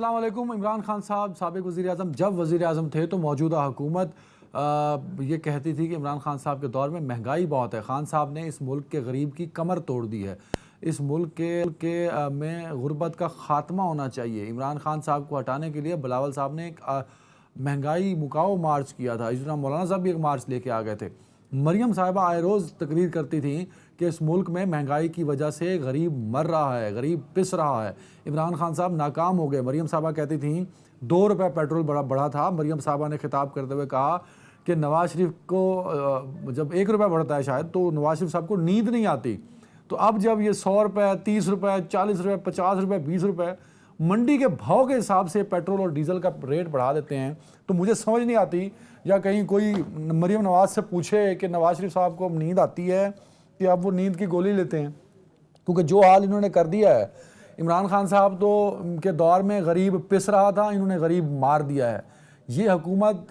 अस्सलाम वालेकुम। इमरान खान साहब साबिक वज़ीर आज़म जब वज़ीर आज़म थे तो मौजूदा हुकूमत ये कहती थी कि इमरान खान साहब के दौर में महंगाई बहुत है। खान साहब ने इस मुल्क के गरीब की कमर तोड़ दी है। इस मुल्क के में गुर्बत का ख़ात्मा होना चाहिए। इमरान खान साहब को हटाने के लिए बिलावल साहब ने एक महंगाई मुकाओ मार्च किया था। इस तरह मौलाना साहब भी एक मार्च लेके आ गए थे। मरियम साहिबा आए रोज़ तकरीर करती थी कि इस मुल्क में महंगाई की वजह से गरीब मर रहा है, गरीब पिस रहा है। इमरान खान साहब नाकाम हो गए। मरियम साहबा कहती थी 2 रुपये पेट्रोल बढ़ा था। मरियम साहबा ने खिताब करते हुए कहा कि नवाज शरीफ को जब 1 रुपया बढ़ता है शायद तो नवाज शरीफ साहब को नींद नहीं आती। तो अब जब ये 100 रुपये, 30 रुपये, 40 रुपये, 50 रुपये, 20 रुपये मंडी के भाव के हिसाब से पेट्रोल और डीजल का रेट बढ़ा देते हैं तो मुझे समझ नहीं आती। या कहीं कोई मरियम नवाज से पूछे कि नवाज शरीफ साहब को अब नींद आती है कि अब वो नींद की गोली लेते हैं, क्योंकि जो हाल इन्होंने कर दिया है। इमरान खान साहब तो के दौर में गरीब पिस रहा था, इन्होंने गरीब मार दिया है। ये हुकूमत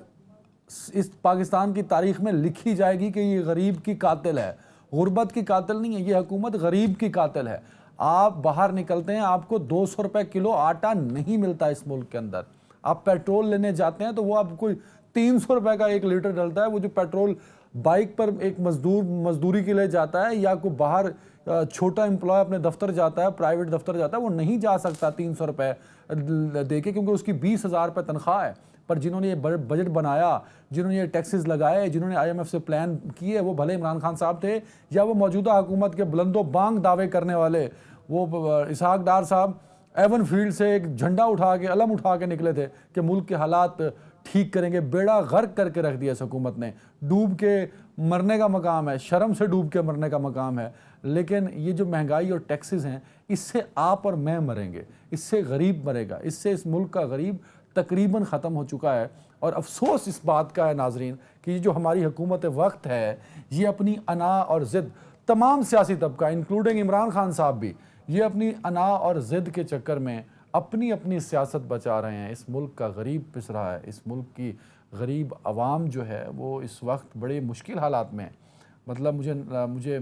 इस पाकिस्तान की तारीख में लिखी जाएगी कि ये गरीब की कातिल है, गुर्बत की कातिल नहीं है। ये हुकूमत गरीब की कातिल है। आप बाहर निकलते हैं, आपको 200 रुपये किलो आटा नहीं मिलता इस मुल्क के अंदर। आप पेट्रोल लेने जाते हैं तो वो आपको 300 रुपये का 1 लीटर डलता है। वो जो पेट्रोल बाइक पर एक मजदूरी के लिए जाता है या कोई बाहर छोटा एम्प्लॉय अपने दफ्तर जाता है, प्राइवेट दफ्तर जाता है, वो नहीं जा सकता 300 रुपये दे के, क्योंकि उसकी 20,000 रुपये तनख्वाह है। पर जिन्होंने ये बजट बनाया, जिन्होंने ये टैक्सेस लगाए, जिन्होंने IMF से प्लान किए, वो भले इमरान खान साहब थे या वो मौजूदा हुकूमत के बुलंदो बांग दावे करने वाले वो इसहाक डार साहब एवन फील्ड से एक झंडा उठा के, अलम उठा के निकले थे कि मुल्क के हालात ठीक करेंगे। बेड़ा गर्क करके रख दिया इस हुकूमत ने। डूब के मरने का मकाम है, शर्म से डूब के मरने का मकाम है। लेकिन ये जो महंगाई और टैक्सेस हैं, इससे आप और मैं मरेंगे, इससे गरीब मरेगा, इससे इस मुल्क का गरीब तकरीबन ख़त्म हो चुका है। और अफसोस इस बात का है नाजरीन कि ये जो हमारी हुकूमत वक्त है, ये अपनी अना और ज़िद, तमाम सियासी तबका इंक्लूडिंग इमरान खान साहब भी, ये अपनी अना और ज़िद के चक्कर में अपनी अपनी सियासत बचा रहे हैं। इस मुल्क का गरीब पिस रहा है। इस मुल्क की गरीब आवाम जो है वो इस वक्त बड़े मुश्किल हालात में है। मतलब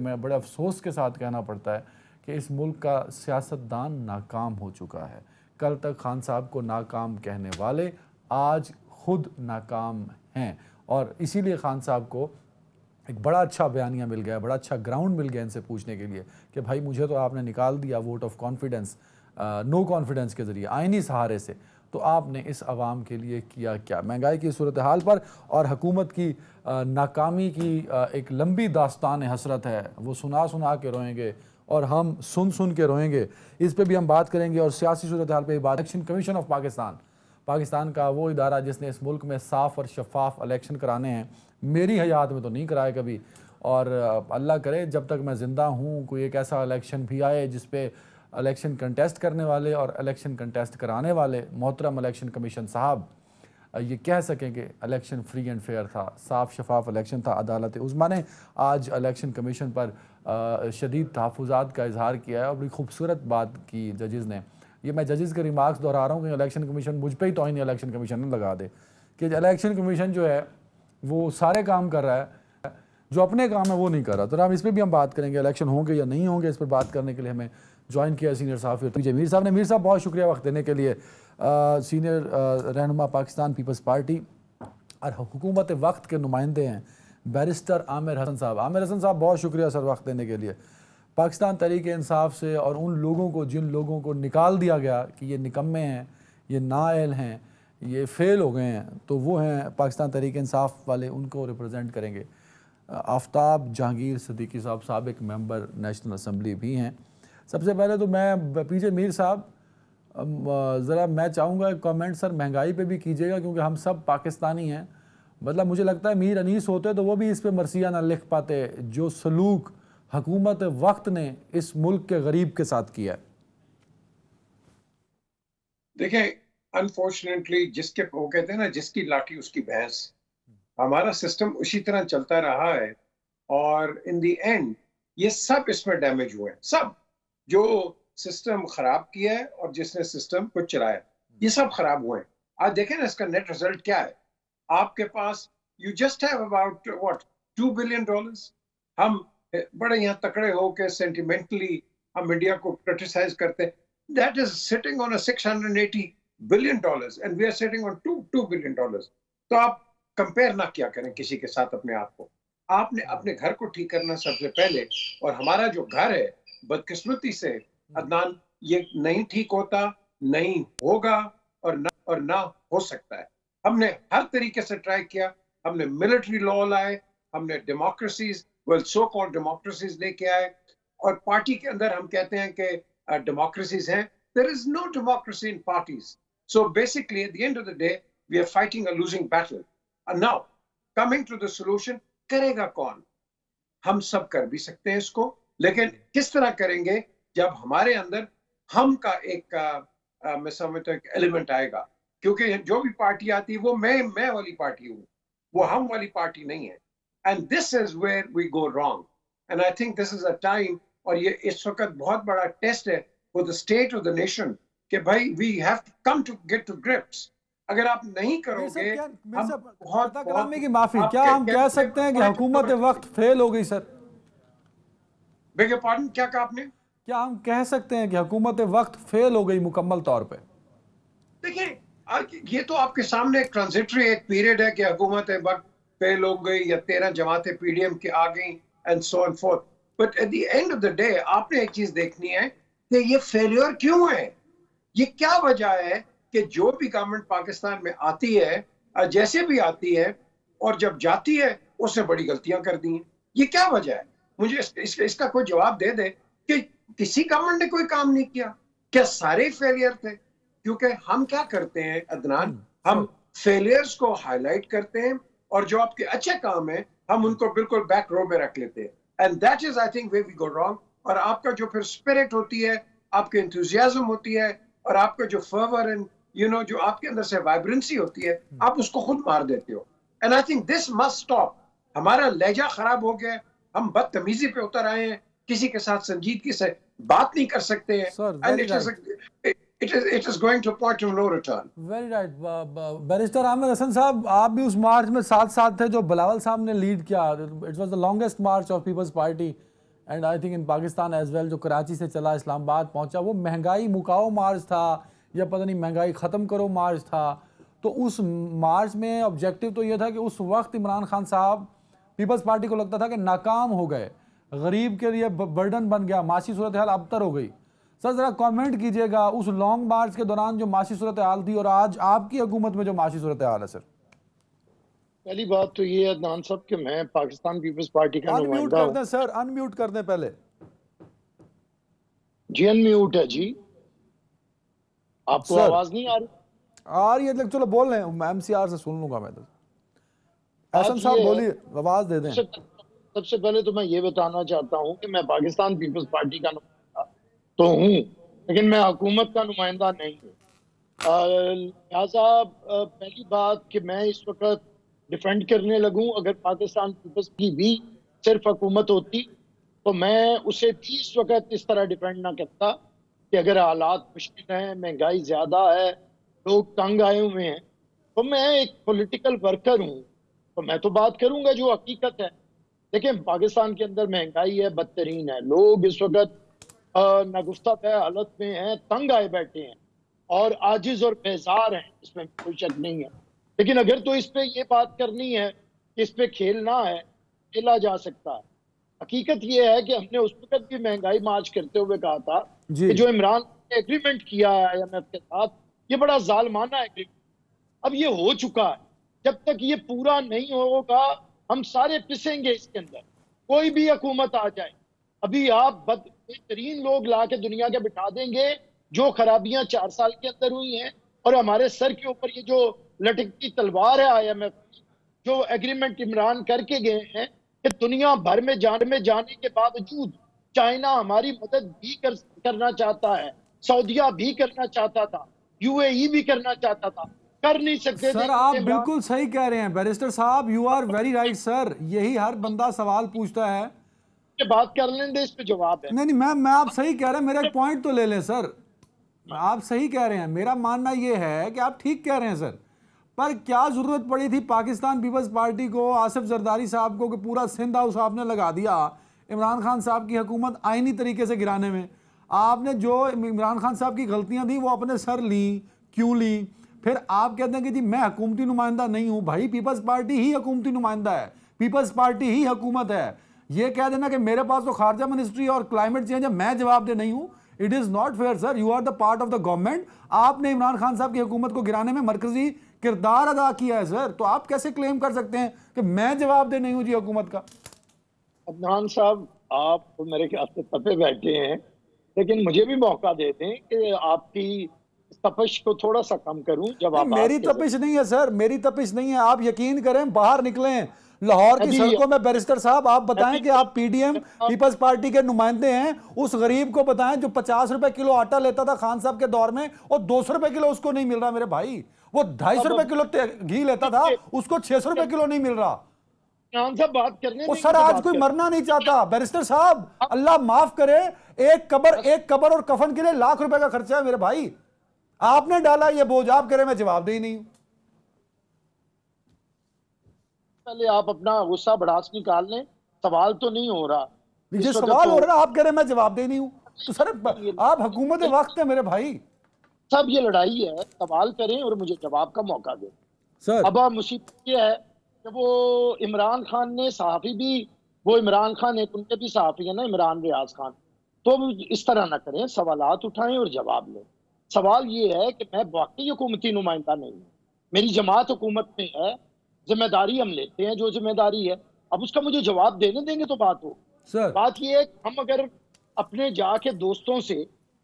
मैं बड़े अफसोस के साथ कहना पड़ता है कि इस मुल्क का सियासतदान नाकाम हो चुका है। कल तक खान साहब को नाकाम कहने वाले आज खुद नाकाम हैं, और इसीलिए खान साहब को एक बड़ा अच्छा बयानिया मिल गया, बड़ा अच्छा ग्राउंड मिल गया इनसे पूछने के लिए कि भाई मुझे तो आपने निकाल दिया vote of confidence, no confidence के ज़रिए, आइनी सहारे से, तो आपने इस आवाम के लिए किया क्या। महंगाई की सूरत हाल पर और हुकूमत की नाकामी की एक लंबी दास्तान हसरत है। वो सुना सुना के रोएंगे और हम सुन सुन के रोएंगे। इस पे भी हम बात करेंगे। और सियासी सूरत हाल पर बात, इलेक्शन कमीशन ऑफ पाकिस्तान का वो इदारा जिसने इस मुल्क में साफ़ और शफाफ इलेक्शन कराने हैं, मेरी हयात में तो नहीं कराए कभी। और अल्लाह करे जब तक मैं ज़िंदा हूँ कोई एक ऐसा इलेक्शन भी आए जिस पे इलेक्शन कंटेस्ट करने वाले और इलेक्शन कंटेस्ट कराने वाले मोहतरम इलेक्शन कमीशन साहब ये कह सकें कि इलेक्शन फ्री एंड फेयर था, साफ़ शफाफ इलेक्शन था। अदालत उज़्मा ने आज इलेक्शन कमीशन पर शदीद तहफ़्फ़ुज़ात का इजहार किया है और बड़ी खूबसूरत बात की जजेज़ ने। ये मैं जजेज़ के रिमार्क्स दोहरा रहा हूँ कि इलेक्शन कमीशन मुझ पर ही तौहीन इलेक्शन कमीशन ने लगा दे कि इलेक्शन कमीशन जो है वो सारे काम कर रहा है, जो अपने काम है वो नहीं कर रहा। तो हम इस पर भी हम बात करेंगे, इलेक्शन होंगे या नहीं होंगे। इस पर बात करने के लिए हमें ज्वाइन किया सीनियर सहाफ़ी मीर साहब ने। मीर साहब बहुत शुक्रिया वक्त देने के लिए। सीनियर रहनुमा पाकिस्तान पीपल्स पार्टी और हुकूमत वक्त के नुमाइंदे हैं बैरिस्टर आमिर हसन साहब। आमिर हसन साहब बहुत शुक्रिया सर वक्त देने के लिए। पाकिस्तान तहरीक इंसाफ से और उन लोगों को जिन लोगों को निकाल दिया गया कि ये निकम्मे हैं, ये नाअहल हैं, ये फ़ेल हो गए हैं, तो वो हैं पाकिस्तान तहरीक इंसाफ वाले, उनको रिप्रेजेंट करेंगे आफ्ताब जहांगीर सिद्दीकी साहब, साबिक मेंबर नेशनल असम्बली भी हैं। सबसे पहले तो मैं पीजे मीर साहब ज़रा मैं चाहूँगा कमेंट सर महंगाई पे भी कीजिएगा, क्योंकि हम सब पाकिस्तानी हैं। मतलब मुझे लगता है मीर अनीस होते तो वो भी इस पे मरसिया ना लिख पाते जो सलूक हुकूमत वक्त ने इस मुल्क के गरीब के साथ किया है। देखें, अनफॉर्चुनेटली जिसके वो कहते हैं ना, जिसकी लाठी उसकी भैंस, हमारा सिस्टम उसी तरह चलता रहा है और इन द एंड ये सब इसमें डैमेज हुए हैं। सब जो सिस्टम खराब किया है और जिसने सिस्टम को चलाया, ये सब खराब हुए हैं। आज देखें ना इसका नेट रिजल्ट क्या है। आपके पास you just have about what $2 billion. हम बड़े यहाँ तकड़े हो के सेंटिमेंटली हम इंडिया को क्रिटिसाइज करते हैं। That is sitting on a 680 billion and we are sitting on $2 billion. तो आप कंपेयर ना किया करें किसी के साथ अपने आप को। आपने अपने घर को ठीक करना सबसे पहले, और हमारा जो घर है बदकिस्मती से अदनान ये नहीं ठीक होता, नहीं होगा और ना हो सकता है। हमने हर तरीके से ट्राई किया, हमने मिलिट्री लॉ लाए, हमने democracies, well so called democracies लेके आए, और पार्टी के अंदर हम कहते हैं कि डेमोक्रेसीज हैं। There is no democracy in parties. So basically, at the end of the day, we are fighting a losing battle. And now, coming to the solution, करेगा कौन? हम सब कर भी सकते हैं इसको, लेकिन किस तरह करेंगे जब हमारे अंदर हम का एक मैं समझता हूँ एलिमेंट आएगा, क्योंकि जो भी पार्टी आती है वो मैं वाली पार्टी हूँ, वो हम वाली पार्टी नहीं है। And this is where we go wrong. And I think this is a time, और ये इस वक्त बहुत बड़ा टेस्ट है for the state of the nation, कि भाई we have to come to get to grips. अगर आप नहीं करोगे, की माफी, क्या हम कह सकते हैं कि हुकूमत वक्त फेल हो गई सर? बेगे पार्डन, क्या कहा आपने? क्या हम कह सकते हैं कि हुकूमत वक्त फेल हो गई मुकम्मल तौर पे? देखिए, ये तो आपके सामने एक ट्रांजिटरी एक पीरियड है कि हुकूमत वक्त फेल हो गई या 13 जमातें पीडीएम की आ गई and so on fourth. But at the end of the day आपने एक चीज देखनी है कि ये फेलियर क्यों है, ये क्या वजह है कि जो भी गवर्नमेंट पाकिस्तान में आती है, जैसे भी आती है, और जब जाती है उसने बड़ी गलतियां कर दी हैं। ये क्या वजह है? मुझे इसका कोई जवाब दे दे कि किसी गवर्नमेंट ने कोई काम नहीं किया, क्या सारे फेलियर थे? क्योंकि हम क्या करते हैं अदनान, हम फेलियर्स को हाईलाइट करते हैं और जो आपके अच्छे काम है हम उनको बिल्कुल बैक रो में रख लेते हैं। And that is I think where we go wrong. और आपका जो फिर स्पिरिट होती है, आपकी एंथुसियाज्म होती है, और आपका जो फर्वर एंड जो आपके अंदर से वाइब्रेंसी होती है, आप उसको खुद मार देते हो। And I think this must stop. हमारा लहजा खराब हो गया, हम बदतमीजी पे उतर आए हैं, किसी के साथ संजीदगी से बात नहीं कर सकते हैं। It is going to a point of no return. Very right. Barrister Aamir Hasan साहब, आप भी उस मार्च में साथ थे जो बिलावल साहब ने लीड किया। It was the longest march of People's Party and I think in Pakistan as well, जो कराची से चला इस्लामाबाद पहुंचा। वो महंगाई मुकाओ मार्च था या पता नहीं महंगाई ख़त्म करो मार्च था। तो उस मार्च में ऑब्जेक्टिव तो ये था कि उस वक्त इमरान खान साहब पीपल्स पार्टी को लगता था कि नाकाम हो गए, गरीब के लिए बर्डन बन गया, माशी सूरत हाल अबतर हो गई। सर ज़रा कमेंट कीजिएगा उस लॉन्ग मार्च के दौरान जो माशी सूरत हाल थी और आज आपकी हुकूमत में जो माशी सूरत हाल है। सर पहली बात तो ये अदनान साहब कि मैं पाकिस्तान पीपल्स पार्टी का नुमाइंदा हूं। सर अनम्यूट कर दें पहले। जी अनम्यूट है जी, आपको आवाज नहीं आ रही? आ रही है, चलो बोल रहे हैं, एमसीआर से सुन लूंगा मैं। तो हसन साहब बोलिए, आवाज दे दें। सबसे पहले तो मैं ये बताना चाहता हूं कि मैं पाकिस्तान पीपल्स पार्टी का नुमाइंदा तो हूं, लेकिन मैं हुकूमत का नुमाइंदा नहीं हूं। लिहाजा पहली बात कि मैं इस वक्त डिफेंड करने लगूं, अगर पाकिस्तान पीपल्स की भी सिर्फ हुकूमत होती तो मैं उसे भी इस वक्त इस तरह डिफेंड ना करता कि अगर हालात मुश्किल हैं, महंगाई ज्यादा है, लोग तंग आए हुए हैं, तो मैं एक पॉलिटिकल वर्कर हूं, तो मैं तो बात करूंगा जो हकीकत है। लेकिन पाकिस्तान के अंदर महंगाई है, बदतरीन है, लोग इस वक्त नागुफ्ता हालत में हैं, तंग आए बैठे हैं और आजिज और बेजार हैं, इसमें कोई शक नहीं है। लेकिन अगर तो इस पे ये बात करनी है कि इस पे खेलना है, खेला जा सकता है। हकीकत ये है कि हमने उस वक्त भी महंगाई मार्च करते हुए कहा था कि जो इमरान ने एग्रीमेंट किया है IMF के साथ, ये बड़ा जालमाना एग्रीमेंट। अब ये हो चुका है, जब तक ये पूरा नहीं होगा हम सारे पिसेंगे इसके अंदर, कोई भी हुकूमत आ जाए। अभी आप बेहतरीन लोग ला के दुनिया के बिठा देंगे, जो खराबियां 4 साल के अंदर हुई हैं, और हमारे सर के ऊपर ये जो लटकती तलवार है IMF, जो एग्रीमेंट इमरान करके गए हैं कि दुनिया भर में जाने के बावजूद चाइना हमारी मदद भी करना चाहता है, सऊदिया भी करना चाहता था, UAE भी करना चाहता था, कर नहीं सकते। सर आप बिल्कुल सही कह रहे हैं बैरिस्टर साहब, you are very right sir. यही हर बंदा सवाल पूछता है, बात कर लेंगे, इस पे जवाब है। नहीं मैं आप सही कह रहे हैं, मेरा एक पॉइंट तो ले लें सर। आप सही कह रहे हैं, मेरा मानना यह है कि आप ठीक कह रहे हैं सर, पर क्या जरूरत पड़ी थी पाकिस्तान पीपल्स पार्टी को, आसिफ जरदारी साहब को, कि पूरा सिंध हाउस आपने लगा दिया इमरान खान साहब की हुकूमत आईनी तरीके से गिराने में? आपने जो इमरान खान साहब की गलतियां थी वो अपने सर ली, क्यों ली? फिर आप कहते हैं कि जी मैं हुकूमती नुमाइंदा नहीं हूं। भाई पीपल्स पार्टी ही हुकूमती नुमाइंदा है, पीपल्स पार्टी ही हुकूमत है। ये कह देना कि मेरे पास तो खारजा मिनिस्ट्री और क्लाइमेट चेंज है, मैं जवाब दे नहीं हूं, it is not fair sir. You are the part of the government. आपने इमरान खान साहब की हुकूमत को गिराने में मरकजी किरदार अदा किया है सर, तो आप कैसे क्लेम कर सकते हैं कि मैं जवाब दे नहीं हूं जी हुकूमत का? अदनान साहब, आप तो मेरे ख्याल से तपे बैठे हैं, लेकिन मुझे भी मौका दे दें कि आपकी तपश को थोड़ा सा कम करूं। जब आप मेरी तपिश नहीं है सर, मेरी तपिश नहीं है। आप यकीन करें, बाहर निकलें लाहौर की सड़कों में, बैरिस्टर साहब आप बताएं कि आप पीडीएम पीपल्स पार्टी के नुमाइंदे हैं, उस गरीब को बताएं जो 50 रुपए किलो आटा लेता था खान साहब के दौर में, और 200 रुपए किलो उसको नहीं मिल रहा मेरे भाई। वो 250 रुपए किलो घी लेता था, उसको 600 रुपए किलो नहीं मिल रहा। साहब बात करने वो सर आज कोई मरना नहीं चाहता बैरिस्टर साहब, अल्लाह माफ करे। एक कब्र और कफन के लिए लाख रुपए का खर्चा है मेरे भाई। आपने डाला ये बोझ, आप कह रहे मैं जवाब दे ही नहीं हूं। पहले आप अपना गुस्सा बड़ास निकाल लें। सवाल तो नहीं हो रहा, ये सवाल हो रहा है, आप कह रहे मैं जवाब दे नहीं हूं। तो सर आप हुकूमत वक्त है मेरे भाई। सब ये लड़ाई है, सवाल करें और मुझे जवाब का मौका दें सर। अब मुसीबत ये है कि वो इमरान खान ने सहाफी भी, वो इमरान खान एक उनके भी सहाफी है ना, इमरान रियाज खान, तो इस तरह ना करें, सवालात उठाएं और जवाब लें। सवाल ये है कि मैं वाकई हुकूमती नुमाइंदा नहीं हूँ, मेरी जमात हुकूमत में है, जिम्मेदारी हम लेते हैं जो जिम्मेदारी है। अब उसका मुझे जवाब देने देंगे तो बात हो। सर बात ये है कि हम अगर अपने जाके दोस्तों से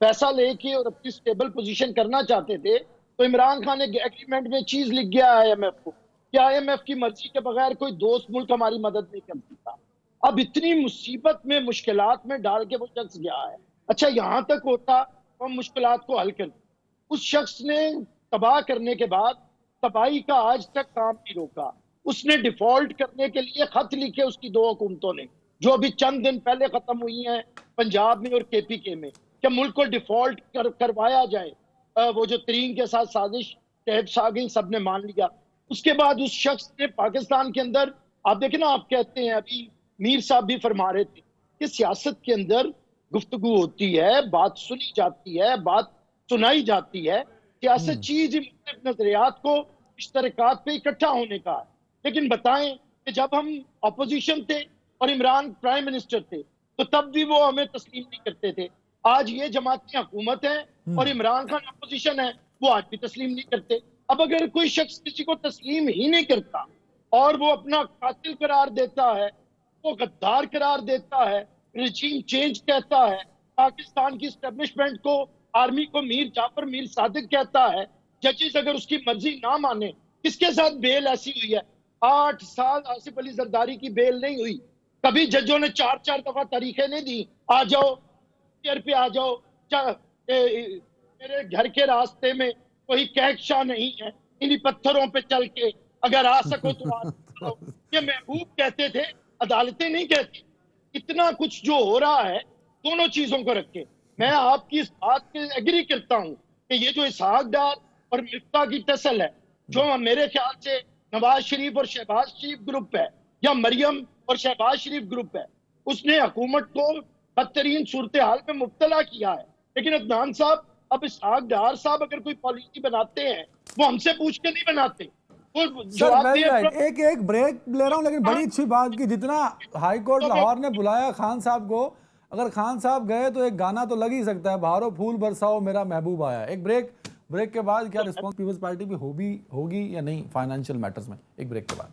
पैसा लेके और अपनी स्टेबल पोजीशन करना चाहते थे तो इमरान खान ने एग्रीमेंट में चीज लिख गया IMF को कि IMF की मर्जी के बगैर कोई दोस्त मुल्क हमारी मदद नहीं कर सकता। अब इतनी मुसीबत में, मुश्किलात में डाल के वो शख्स गया है। अच्छा, यहां तक होता तो हम मुश्किलात को हल कर, उस शख्स ने तबाह करने के बाद तबाही का आज तक काम नहीं रोका। उसने डिफॉल्ट करने के लिए खत लिखे उसकी दो हुकूमतों ने, जो अभी चंद दिन पहले खत्म हुई हैं पंजाब में और KPK में, कि मुल्क को डिफॉल्ट करवाया जाए। वो जो तरीन के साथ साजिश तहत सागी सबने मान लिया। उसके बाद उस शख्स ने पाकिस्तान के अंदर, आप देखें ना, आप कहते हैं, अभी मीर साहब भी फरमा रहे थे कि सियासत के अंदर गुफ्तगू होती है, बात सुनी जाती है, बात सुनाई जाती है। सियासत चीज मुख्तलिफ नजरियात को इश्तराकात पे इकट्ठा होने का है। लेकिन बताएं कि जब हम अपोजिशन थे और इमरान प्राइम मिनिस्टर थे तो तब भी वो हमें तस्लीम नहीं करते थे। आज ये जमाती हुकूमत है और इमरान खान अपोजिशन है, वो आज भी तस्लीम नहीं करते। अब अगर कोई शख्स किसी को तस्लीम ही नहीं करता और वो अपना कातिल करार देता है, वो गद्दार करार देता है, रिजीम चेंज कहता है, पाकिस्तान की एस्टेब्लिशमेंट को, आर्मी को मीर जाफर मीर सादिक कहता है, जजेस अगर उसकी मर्जी ना माने, किसके साथ बेल ऐसी हुई है? 8 साल आसिफ अली जरदारी की बेल नहीं हुई, कभी जजों ने 4-4 दफा तारीखें नहीं दी, आ जाओ पे आ जाओ, मेरे घर के रास्ते में कोई कहकशा नहीं है, इन्हीं पत्थरों पे चल के अगर आ सको तो आ जाओ। ये महबूब कहते थे, अदालतें नहीं कहती। इतना कुछ जो हो रहा है, दोनों चीजों को रखे, मैं आपकी इस बात से एग्री करता हूं कि ये जो इसहाक डार और मिफ्ता की टसल है, जो मेरे ख्याल से नवाज शरीफ और शहबाज शरीफ ग्रुप है या मरियम और शहबाज शरीफ ग्रुप है, उसने हुकूमत को बदतरीन सूरत हाल में मुब्तला किया है। लेकिन अदनान साहब, अब इसहाक डार साहब अगर कोई पॉलिसी बनाते हैं वो हमसे पूछ के नहीं बनाते। एक ब्रेक ले रहा हूं, लेकिन बड़ी अच्छी बात की जितना हाई कोर्ट लाहौर ने बुलाया खान साहब को, अगर खान साहब गए तो एक गाना तो लग ही सकता है, बहारो फूल बरसाओ मेरा महबूब आया। एक ब्रेक के बाद क्या रिस्पॉन्स पीपल्स पार्टी भी होगी या नहीं फाइनेंशियल मैटर्स में? एक ब्रेक के बाद।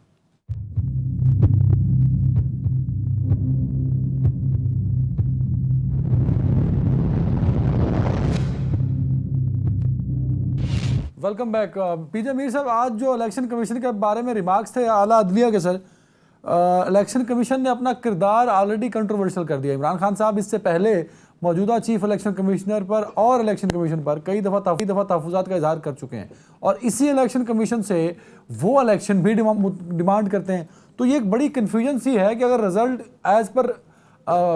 Welcome back. पीजे मीर साहब, आज जो इलेक्शन कमीशन के बारे में रिमार्क्स थे आला अदलिया के, सर इलेक्शन कमीशन ने अपना किरदार ऑलरेडी कंट्रोवर्शियल कर दिया। इमरान खान साहब इससे पहले मौजूदा चीफ इलेक्शन कमिश्नर पर और इलेक्शन कमीशन पर कई दफ़ा तहफ़्फ़ुज़ात का इजहार कर चुके हैं, और इसी इलेक्शन कमीशन से वो इलेक्शन भी डिमांड करते हैं। तो ये एक बड़ी कन्फ्यूजन सी है कि अगर रिजल्ट एज़ पर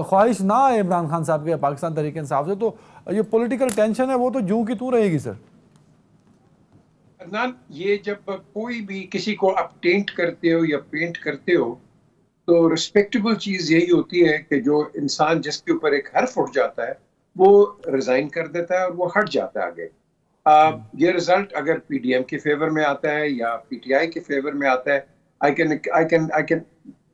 ख्वाहिश ना आए इमरान खान साहब के पाकिस्तान तहरीक इंसाफ से, तो ये पॉलिटिकल टेंशन है वो तो जूं की तूं रहेगी। सर अदनान, ये जब कोई भी किसी को आप टेंट करते हो या पेंट करते हो तो रिस्पेक्टेबल चीज यही होती है कि जो इंसान जिसके ऊपर एक हर्फ उठ जाता है वो रिजाइन कर देता है और वो हट जाता है आगे। ये रिजल्ट अगर पीडीएम के फेवर में आता है या पीटीआई के फेवर में आता है, I can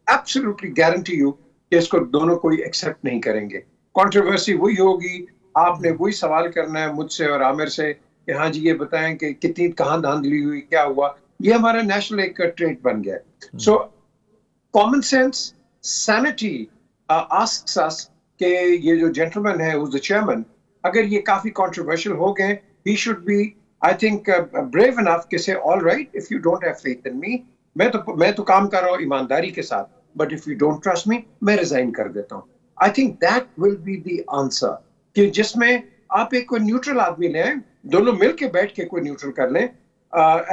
absolutely guarantee you कि इसको दोनों कोई एक्सेप्ट नहीं करेंगे। कंट्रोवर्सी वही होगी, आपने वही सवाल करना है मुझसे और आमिर से कि हाँ जी ये बताएं कि कितनी कहाँ धांधली हुई, क्या हुआ। ये हमारा नेशनल एक ट्रेड बन गया। So common sense, sanity asks us कि ये जो जेंटलमैन है द चेयरमैन, अगर ये काफी कंट्रोवर्शियल हो गए, he should be, I think, brave enough कि say all right, if you don't have faith in me, मैं तो काम कर रहा हूँ ईमानदारी के साथ, but if you don't trust me, मैं रिजाइन कर देता हूँ। I think that will be the answer, कि जिसमें आप एक कोई न्यूट्रल आदमी लें, दोनों मिलके बैठ के कोई न्यूट्रल कर लें,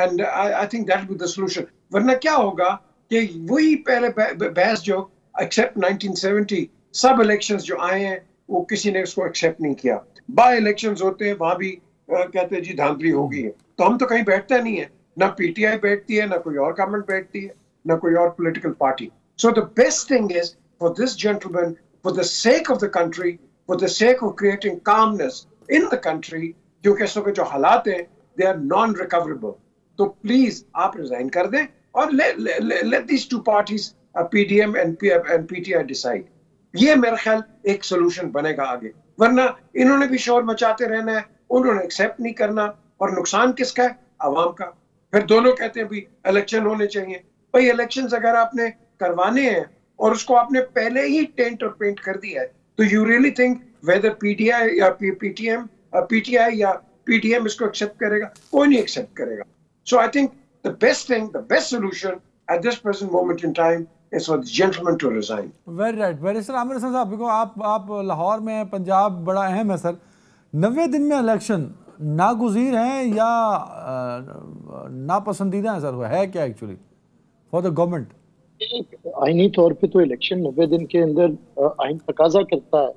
and I think that will be the solution। वरना क्या होगा कि वही पहले बहस जो except 1970 सब इलेक्शंस जो आए हैं वो किसी ने उसको एक्सेप्ट नहीं किया। बाय इलेक्शंस होते हैं, वहां भी कहते हैं जी धांधली हो गई है, तो हम तो कहीं बैठता नहीं है, ना पीटीआई बैठती है, ना कोई और गवर्नमेंट बैठती है, ना कोई और political party. So the best thing is for this gentleman, for the sake of the country, for the sake of creating calmness in the country, क्योंकि इस वक्त जो हालात हैं दे आर नॉन रिकवरेबल, तो प्लीज आप रिजाइन कर दें और let these two parties PDM and PTI decide. ये मेरा ख्याल एक सोल्यूशन बनेगा आगे, वरना इन्होंने भी शोर मचाते रहना है, उन्होंने एक्सेप्ट नहीं करना, और नुकसान किसका है? अवाम का। फिर दोनों कहते हैं भी इलेक्शन होने चाहिए। भाई इलेक्शंस अगर आपने करवाने हैं और उसको आपने पहले ही टेंट और पेंट कर दिया है, तो you really think whether PTI या पीटीआई या पीडीएम इसको एक्सेप्ट करेगा? कोई नहीं एक्सेप्ट करेगा। So I think the best thing, the best solution at this present moment in time is for the gentleman to resign। Very right. Barrister Aamir Hasan sahab, देखो आप लाहौर में हैं, पंजाब बड़ा अहम है सर, 90 दिन में इलेक्शन नागुज़ीर हैं या नापसंदीदा है सर? है क्या एक्चुअली फॉर द गवर्नमेंट? आईनी तौर पे तो इलेक्शन 90 दिन के अंदर आइन तकाजा करता है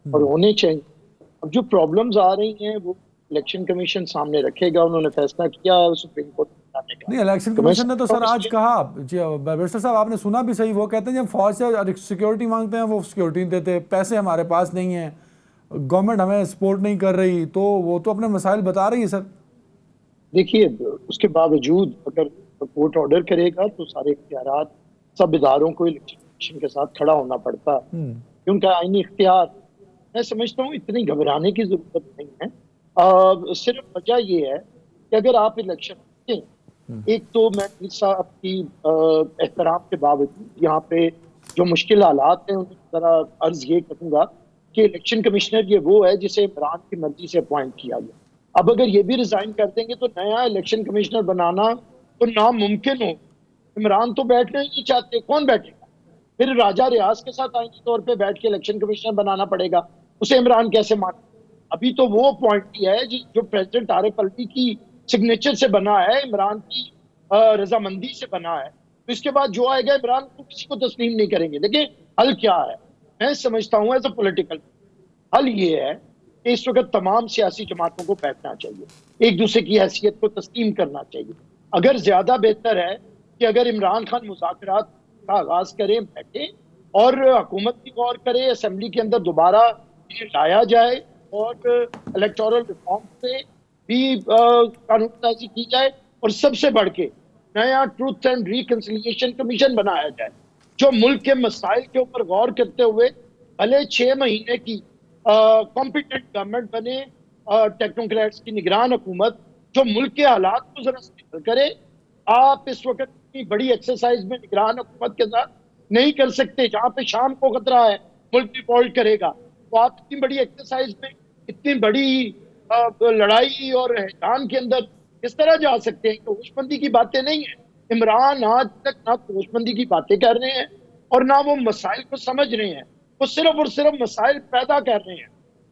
और होने चाहिए। अब जो प्रॉब्लम्स आ रही हैं वो इलेक्शन कमीशन सामने रखेगा, उन्होंने फैसला किया सुप्रीम कोर्ट नहीं। इलेक्शन कमीशन ने तो सर आज कहा, बैरिस्टर साहब आपने सुना भी सही, वो कहते हैं जब फौज से सिक्योरिटी मांगते हैं वो सिक्योरिटी नहीं देते, पैसे हमारे पास नहीं है, गवर्नमेंट हमें सपोर्ट नहीं कर रही, तो वो तो अपने मसाइल बता रही है सर। देखिए उसके बावजूद अगर कोर्ट ऑर्डर करेगा तो सारे इख्तियारात सब इदारों को इलेक्शन कमीशन के साथ खड़ा होना पड़ता है, क्योंकि आईनी इख्तियार। मैं समझता हूँ इतनी घबराने की जरूरत नहीं है। सिर्फ वजह ये है कि अगर आप इलेक्शन, एक तो मैं साहब की एहतराम के बावजूद यहाँ पे जो मुश्किल हालात हैं उन्हें जरा अर्ज ये करूँगा कि इलेक्शन कमिश्नर ये वो है जिसे इमरान की मर्जी से अपॉइंट किया गया। अब अगर ये भी रिजाइन कर देंगे तो नया इलेक्शन कमिश्नर बनाना तो नामुमकिन हो। इमरान तो बैठना ही नहीं चाहते, कौन बैठेगा? फिर राजा रियाज के साथ आईनी तौर पर बैठ के इलेक्शन कमिश्नर बनाना पड़ेगा, उसे इमरान कैसे माने? अभी तो वो अपॉइंट किया है जो प्रेसिडेंट आरिफ अलवी की सिग्नेचर से बना है, इमरान की रजामंदी से बना है, तो इसके बाद जो आएगा इमरान को किसी को तस्लीम नहीं करेंगे। देखिए हल क्या है, मैं समझता हूँ एज अ पॉलिटिकल हल ये है कि इस वक्त तमाम सियासी जमातों को बैठना चाहिए, एक दूसरे की हैसियत को तस्लीम करना चाहिए। अगर ज्यादा बेहतर है कि अगर इमरान खान मुज़ाकरात का आगाज करें, बैठे और हुकूमत की गौर करे, असेंबली के अंदर दोबारा लाया जाए और इलेक्टोरल रिफॉर्म से भी कानून साजी की जाए, और सबसे बढ़ के नया ट्रूथ एंड रिकंसिलिएशन कमीशन बनाया जाए जो मुल्क के मसाइल के ऊपर गौर करते हुए भले 6 महीने की कॉम्पिटेंट गवर्नमेंट बने, टेक्नोक्रेट्स की निगरान हुकूमत जो मुल्क के हालात को जरा स्टेबल करे। आप इस वक्त इतनी बड़ी एक्सरसाइज में निगरान हुकूमत के साथ नहीं कर सकते, जहाँ पे शाम को खतरा है मुल्क डिफॉल्ट करेगा, तो आप इतनी बड़ी एक्सरसाइज में इतनी बड़ी लड़ाई और हैजान के अंदर किस तरह जा सकते हैं? कि होशमंदी की बातें नहीं है। इमरान आज तक ना होशमंदी की बातें कर रहे हैं और ना वो मसाइल को समझ रहे हैं, वो सिर्फ और सिर्फ मसाइल पैदा कर रहे हैं।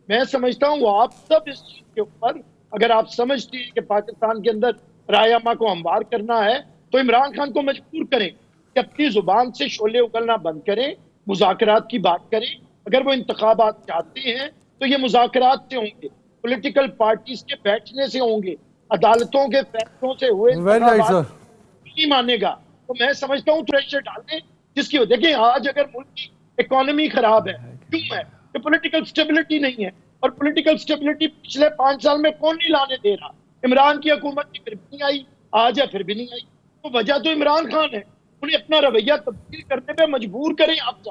मैं समझता हूँ आप सब इस चीज के ऊपर अगर आप समझते हैं कि पाकिस्तान के अंदर रायमा को हमवार करना है, तो इमरान खान को मजबूर करें कि अपनी जुबान से शोले उगलना बंद करें, मुज़ाकरात की बात करें। अगर वो इंतखाबात चाहते हैं तो ये मुज़ाकरात से होंगे, पॉलिटिकल पार्टीज के बैठने से होंगे, अदालतों के फैसलों से हुए नहीं मानेगा। तो मैं समझता हूँ प्रेशर डाल दें जिसकी वजह, देखिए आज अगर मुल्क की इकोनॉमी खराब है, क्यों है? कि पॉलिटिकल स्टेबिलिटी नहीं है, और पॉलिटिकल स्टेबिलिटी पिछले 5 साल में कौन नहीं लाने दे रहा? इमरान की हुकूमत की फिर भी नहीं आई, आज है फिर भी नहीं आई। तो वजह तो इमरान खान है, उन्हें अपना रवैया तब्दील करने पे मजबूर करें। आप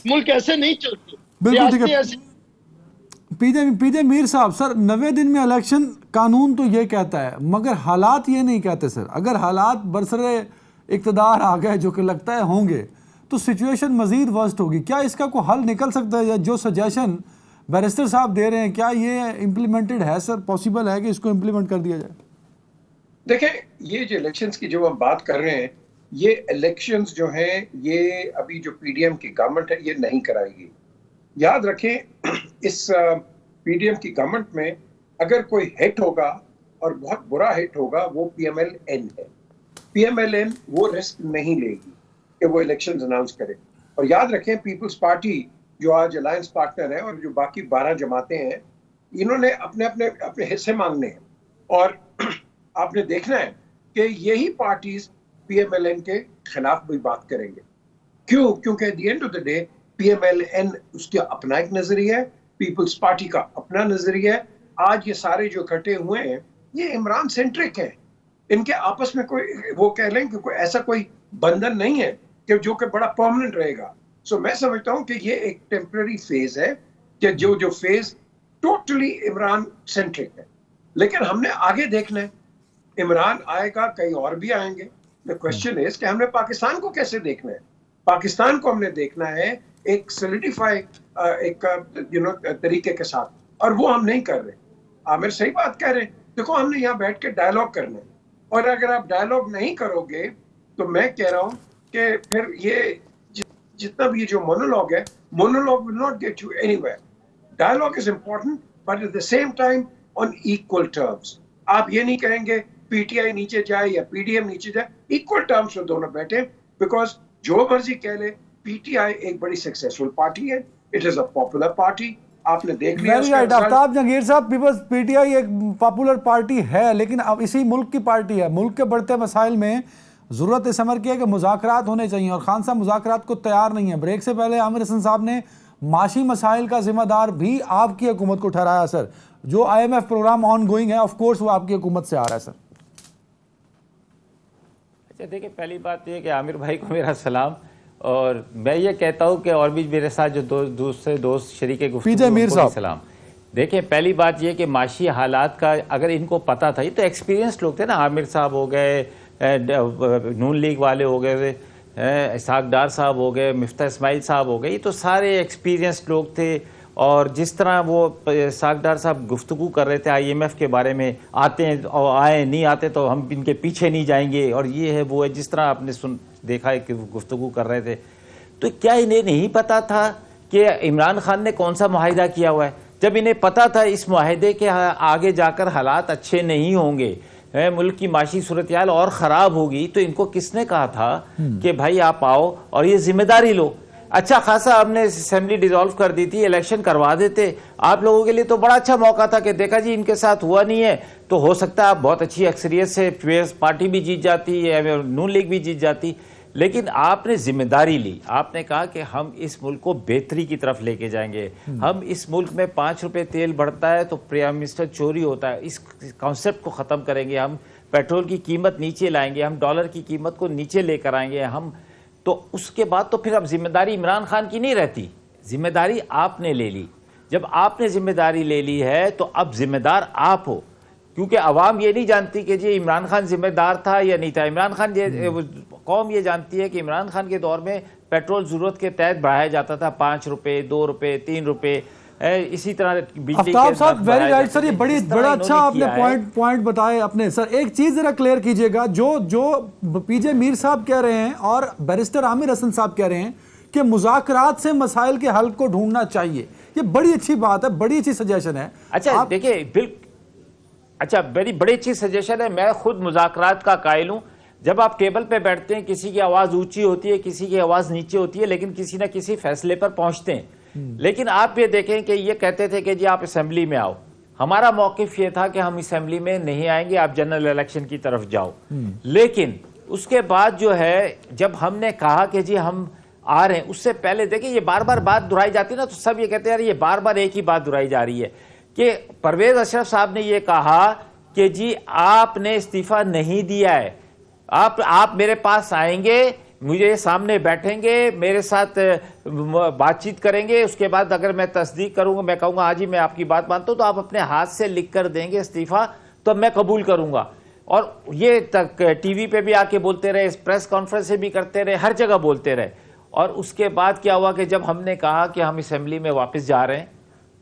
मुल्क ऐसे नहीं चलते, बिल्कुल ठीक रियासतें है। ऐसे। पीजे मीर साहब, सर 90 दिन में इलेक्शन कानून तो ये कहता है, मगर हालात ये नहीं कहते सर। अगर हालात बरसरे इक़्तिदार आ गए, जो कि लगता है होंगे, तो सिचुएशन मजीद वर्स्ट होगी। क्या इसका कोई हल निकल सकता है? या जो सजेशन बैरिस्टर साहब दे रहे हैं, क्या ये इम्प्लीमेंटेड है सर? पॉसिबल है कि इसको इम्प्लीमेंट कर दिया जाए? देखें, ये जो इलेक्शंस की जो हम बात कर रहे हैं, ये इलेक्शंस जो हैं, ये अभी जो पीडीएम की गवर्नमेंट है ये नहीं कराएगी। याद रखें, इस पीडीएम की गवर्नमेंट में अगर कोई हिट होगा और बहुत बुरा हिट होगा, वो पीएमएलएन है। पीएमएलएन वो रिस्क नहीं लेगी कि वो इलेक्शंस अनाउंस करे। और याद रखें, पीपल्स पार्टी जो आज अलायंस पार्टनर है और जो बाकी 12 जमातें हैं, इन्होंने अपने अपने अपने हिस्से मांगने हैं। और आपने देखना है कि यही पार्टीज पीएमएलएन के खिलाफ भी बात करेंगे। क्यों? क्योंकि at the end of the day PMLN उसका अपना एक नजरिया है, पीपल्स पार्टी का अपना नजरिया है। आज ये सारे जो इकट्ठे हुए हैं, ये इमरान सेंट्रिक है। इनके आपस में कोई, वो कह लें कि कोई ऐसा कोई बंधन नहीं है कि जो कि बड़ा परमानेंट रहेगा। सो मैं समझता हूं कि ये एक टेम्पररी फेज है, कि जो फेज टोटली इमरान सेंट्रिक है। लेकिन हमने आगे देखना है, इमरान आएगा, कई और भी आएंगे। द क्वेश्चन इज कि हमने पाकिस्तान को कैसे देखना है। पाकिस्तान को हमने देखना है एक सॉलिडिफाई एक तरीके के साथ, और वो हम नहीं कर रहे। आमिर सही बात कह रहे हैं। देखो, हमने यहाँ बैठ के डायलॉग करना है, और अगर आप डायलॉग नहीं करोगे तो मैं कह रहा हूँ कि फिर ये जितना भी ये जो मोनोलॉग है, monologue will not get you anywhere. Dialogue is important, but at the same time on equal terms. आप ये नहीं कहेंगे पीटीआई नीचे जाए या पीडीएम नीचे जाए, इक्वल टर्म्स में दोनों बैठे। बिकॉज जो मर्जी कह ले, पीटीआई एक बड़ी सक्सेसफुल पार्टी है, it is a popular party. आपने देख लिया। आफ्ताब जहांगीर साहब, पीपल्स पीटीआई एक पॉपुलर पार्टी है, लेकिन अब इसी मुल्क की पार्टी है। मुल्क के बढ़ते मसाइल में जरूरत इस अमर की है कि मुज़ाकरात होने चाहिए, और खान साहब मुज़ाकरात को तैयार नहीं है। ब्रेक से पहले आमिर हसन साहब ने माशी मसाइल का जिम्मेदार भी आपकी हुकूमत को ठहराया सर। जो IMF प्रोग्राम ऑन गोइंग है, ऑफ कोर्स वो आपकी हुकूमत से आ रहा है सर। अच्छा, देखिए, पहली बात यह कि आमिर भाई को मेरा सलाम, और मैं ये कहता हूँ कि और भी मेरे साथ जो दूसरे दोस्त शरीके पीजे मीर साहब सलाम। देखिए, पहली बात यह कि माशी हालात का अगर इनको पता था, ये तो एक्सपीरियंस लोग थे ना। आमिर साहब हो गए, नून लीग वाले हो गए, इसहाक डार साहब हो गए, मिफ्ता इस्माइल साहब हो गए, ये तो सारे एक्सपीरियंस लोग थे। और जिस तरह वो इसहाक डार साहब गुफ्तगू कर रहे थे IMF के बारे में, आते हैं और आए, नहीं आते तो हम इनके पीछे नहीं जाएंगे, और ये है वो है, जिस तरह आपने देखा है कि वो गुफ्तगू कर रहे थे, तो क्या इन्हें नहीं पता था कि इमरान खान ने कौन सा मुआहिदा किया हुआ है? जब इन्हें पता था इस मुआहिदे के आगे जाकर हालात अच्छे नहीं होंगे, मुल्क की माशी सूरत-ए-हाल और ख़राब होगी, तो इनको किसने कहा था कि भाई आप आओ और ये जिम्मेदारी लो? अच्छा खासा हमने असेंबली डिसॉल्व कर दी थी, इलेक्शन करवा देते। आप लोगों के लिए तो बड़ा अच्छा मौका था कि देखा जी इनके साथ हुआ नहीं है, तो हो सकता है आप बहुत अच्छी अक्सरियत से पीपल्स पार्टी भी जीत जाती है, नून लीग भी जीत जाती। लेकिन आपने जिम्मेदारी ली, आपने कहा कि हम इस मुल्क को बेहतरी की तरफ लेके जाएंगे। हम इस मुल्क में 5 रुपये तेल बढ़ता है तो प्राइम मिनिस्टर चोरी होता है, इस कॉन्सेप्ट को ख़त्म करेंगे। हम पेट्रोल की कीमत नीचे लाएंगे, हम डॉलर की कीमत को नीचे लेकर आएंगे। हम तो उसके बाद तो फिर अब जिम्मेदारी इमरान खान की नहीं रहती, जिम्मेदारी आपने ले ली। जब आपने जिम्मेदारी ले ली है तो अब जिम्मेदार आप हो, क्योंकि अवाम ये नहीं जानती कि जी इमरान खान जिम्मेदार था या नहीं था। इमरान खान कौम ये जानती है कि इमरान खान के दौर में पेट्रोल ज़रूरत के तहत बढ़ाया जाता था, 5 रुपये, 2 रुपये, 3 रुपये, इसी तरह बिजली। आफ्ताब साहब वेरी राइट सर, ये बड़ा अच्छा आपने पॉइंट बताए अपने। सर एक चीज जरा क्लियर कीजिएगा, जो पीजे मीर साहब कह रहे हैं और बैरिस्टर आमिर हसन साहब कह रहे हैं कि मुज़ाकरात से मसाइल के हल को ढूंढना चाहिए, ये बड़ी अच्छी बात है, बड़ी अच्छी सजेशन है। अच्छा देखिए, अच्छा बड़ी अच्छी सजेशन है। मैं खुद मुज़ाकरात का कायल हूँ। जब आप टेबल पे बैठते हैं, किसी की आवाज़ ऊंची होती है, किसी की आवाज़ नीचे होती है, लेकिन किसी ना किसी फैसले पर पहुंचते हैं। लेकिन आप ये देखें कि ये कहते थे कि जी आप असेंबली में आओ, हमारा मौक़िफ़ ये था कि हम असेंबली में नहीं आएंगे, आप जनरल इलेक्शन की तरफ जाओ। लेकिन उसके बाद जो है, जब हमने कहा कि जी हम आ रहे हैं, उससे पहले देखिए ये बार बार बात दोहराई जाती है ना, तो सब ये कहते हैं यार ये बार बार एक ही बात दोहराई जा रही है कि परवेज अशरफ साहब ने ये कहा कि जी आपने इस्तीफा नहीं दिया है, आप मेरे पास आएंगे, मुझे सामने बैठेंगे, मेरे साथ बातचीत करेंगे, उसके बाद अगर मैं तस्दीक करूंगा, मैं कहूंगा हाँ जी मैं आपकी बात मानता हूं, तो आप अपने हाथ से लिख कर देंगे इस्तीफा, तो मैं कबूल करूंगा। और ये तक टीवी पे भी आके बोलते रहे, प्रेस कॉन्फ्रेंस से भी करते रहे, हर जगह बोलते रहे। और उसके बाद क्या हुआ कि जब हमने कहा कि हम असेंबली में वापस जा रहे हैं,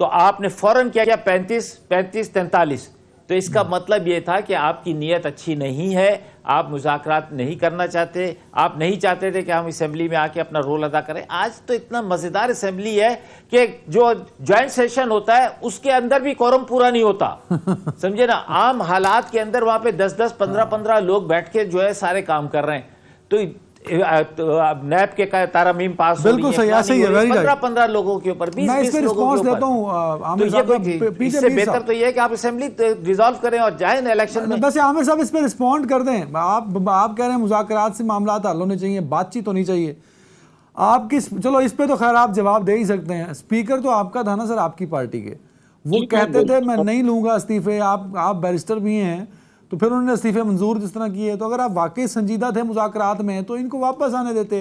तो आपने फौरन क्या किया, 35-43। तो इसका मतलब ये था कि आपकी नीयत अच्छी नहीं है, आप मुज़ाकरात नहीं करना चाहते, आप नहीं चाहते थे कि हम असेंबली में आके अपना रोल अदा करें। आज तो इतना मज़ेदार असेंबली है कि जो ज्वाइंट सेशन होता है उसके अंदर भी कोरम पूरा नहीं होता। समझे ना, आम हालात के अंदर वहां पे 10-10, 15-15 लोग बैठ के जो है सारे काम कर रहे हैं। तो नैब के तारामीम पास हो बिल्कुल सही, ऐसे ही है, वेरी राइट। 15-15 लोगों के ऊपर, 20-20 लोगों के देता हूं आमिर साहब। इससे बेहतर तो ये है कि आप असेंबली रिजॉल्व करें और जाएं इलेक्शन में। बस आमिर साहब इस पे रिस्पॉन्ड कर दें। आप कह रहे हैं मुज़ाकरात से मामला हल होने चाहिए, बातचीत होनी चाहिए। आपकी चलो इस पे तो खैर आप जवाब दे ही सकते हैं। स्पीकर तो आपका था ना सर, आपकी पार्टी के, वो कहते थे मैं नहीं लूंगा इस्तीफे। आप बैरिस्टर भी हैं, तो फिर उन्होंने इस्तीफे मंजूर जिस तरह किए। तो अगर आप वाकई संजीदा थे मुज़ाकरात में तो इनको वापस आने देते।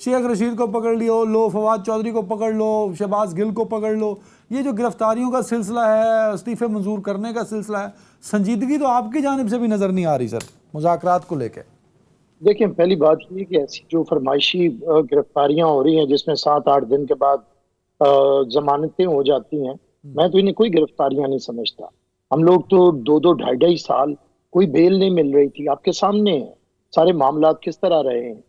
शेख रशीद को पकड़ लो, फवाद चौधरी को पकड़ लो, शहबाज गिल को पकड़ लो। ये जो गिरफ्तारियों का सिलसिला है, इस्तीफे मंजूर करने का सिलसिला है, संजीदगी तो आपकी जानिब से भी नज़र नहीं आ रही सर मुज़ाकरात को लेकर। देखिए, पहली बात ये कि ऐसी जो फरमाइशी गिरफ्तारियां हो रही हैं जिसमें 7-8 दिन के बाद जमानतें हो जाती हैं, मैं तो इन्हें कोई गिरफ्तारियां नहीं समझता। हम लोग तो 2-2, 2.5 साल कोई बेल नहीं मिल रही थी। आपके सामने है सारे मामला किस तरह रहे हैं।